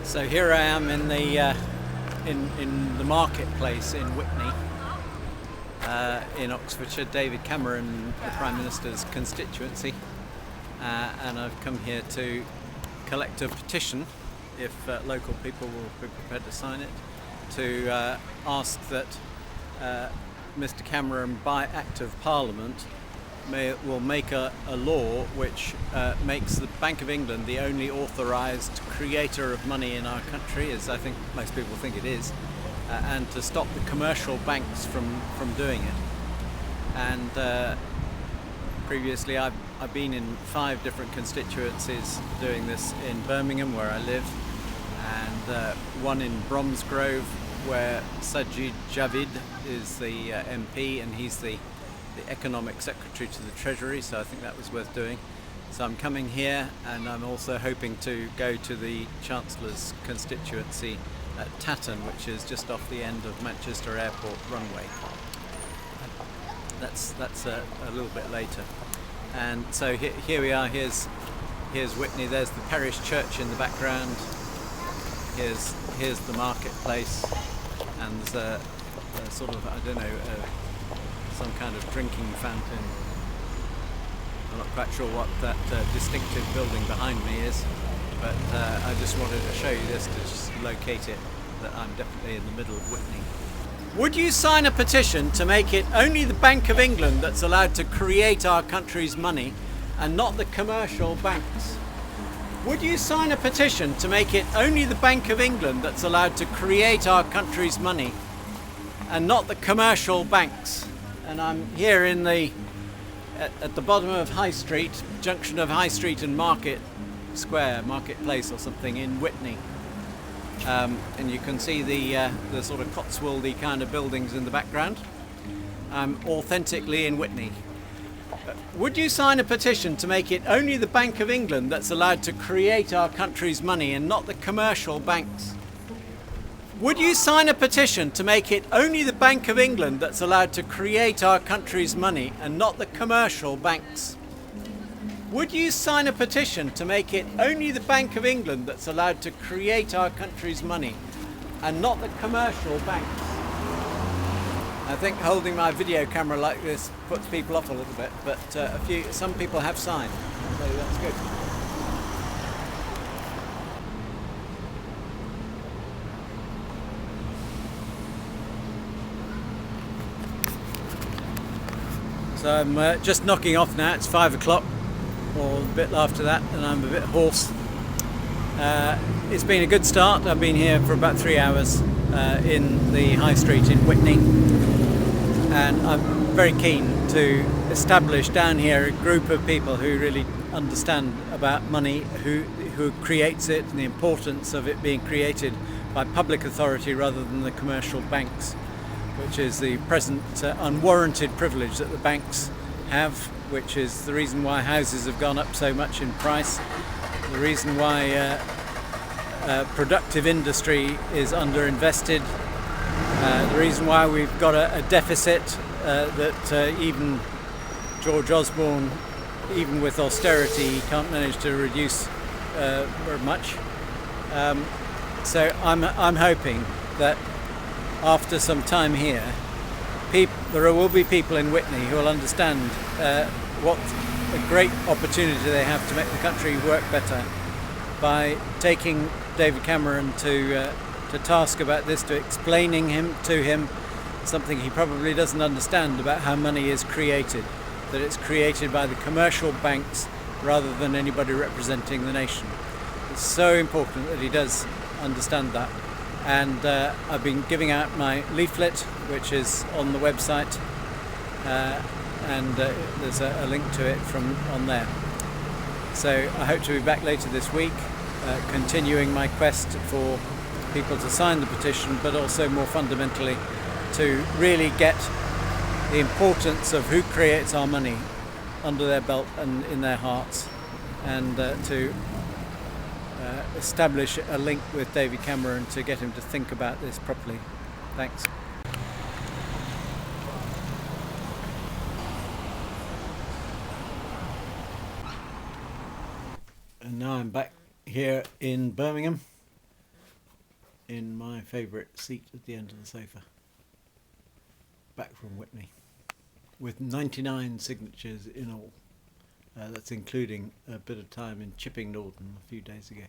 So here I am in the marketplace in Witney, in Oxfordshire, David Cameron, the Prime Minister's constituency, and I've come here to collect a petition, if local people will be prepared to sign it, to ask that Mr Cameron, by Act of Parliament, will make a law which makes the Bank of England the only authorised creator of money in our country, as I think most people think it is, and to stop the commercial banks from doing it. And previously I've been in 5 different constituencies doing this in Birmingham, where I live, and one in Bromsgrove, where Sajid Javid is the MP, and he's the Economic Secretary to the Treasury, so I think that was worth doing. So I'm coming here, and I'm also hoping to go to the Chancellor's constituency at Tatton, which is just off the end of Manchester Airport runway. That's a little bit later. And so here we are. Here's Witney. There's the parish church in the background. Here's the marketplace, and there's a sort of, I don't know, some kind of drinking fountain. I'm not quite sure what that distinctive building behind me is, but I just wanted to show you this to just locate it, that I'm definitely in the middle of Witney. Would you sign a petition to make it only the Bank of England that's allowed to create our country's money and not the commercial banks? Would you sign a petition to make it only the Bank of England that's allowed to create our country's money and not the commercial banks? And I'm here in at the bottom of High Street, junction of High Street and Market Square, Marketplace or something, in Witney. And you can see the sort of Cotswoldy kind of buildings in the background. I'm authentically in Witney. Would you sign a petition to make it only the Bank of England that's allowed to create our country's money and not the commercial banks? Would you sign a petition to make it only the Bank of England that's allowed to create our country's money and not the commercial banks? Would you sign a petition to make it only the Bank of England that's allowed to create our country's money and not the commercial banks? I think holding my video camera like this puts people off a little bit, but some people have signed, so that's good. So I'm just knocking off now. It's 5 o'clock, or a bit after that, and I'm a bit hoarse. It's been a good start. I've been here for about 3 hours in the High Street in Witney, and I'm very keen to establish down here a group of people who really understand about money, who creates it, and the importance of it being created by public authority rather than the commercial banks, which is the present unwarranted privilege that the banks have, which is the reason why houses have gone up so much in price, the reason why productive industry is underinvested, the reason why we've got a deficit that even George Osborne, even with austerity, can't manage to reduce very much. So I'm hoping that after some time here, there will be people in Witney who will understand what a great opportunity they have to make the country work better by taking David Cameron to task about this, to explaining to him something he probably doesn't understand about how money is created, that it's created by the commercial banks rather than anybody representing the nation. It's so important that he does understand that. And I've been giving out my leaflet, which is on the website, and there's a link to it on there. So I hope to be back later this week, continuing my quest for people to sign the petition, but also more fundamentally to really get the importance of who creates our money under their belt and in their hearts, and to establish a link with David Cameron to get him to think about this properly. Thanks. And now I'm back here in Birmingham, in my favourite seat at the end of the sofa, back from Witney, with 99 signatures in all. That's including a bit of time in Chipping Norton a few days ago.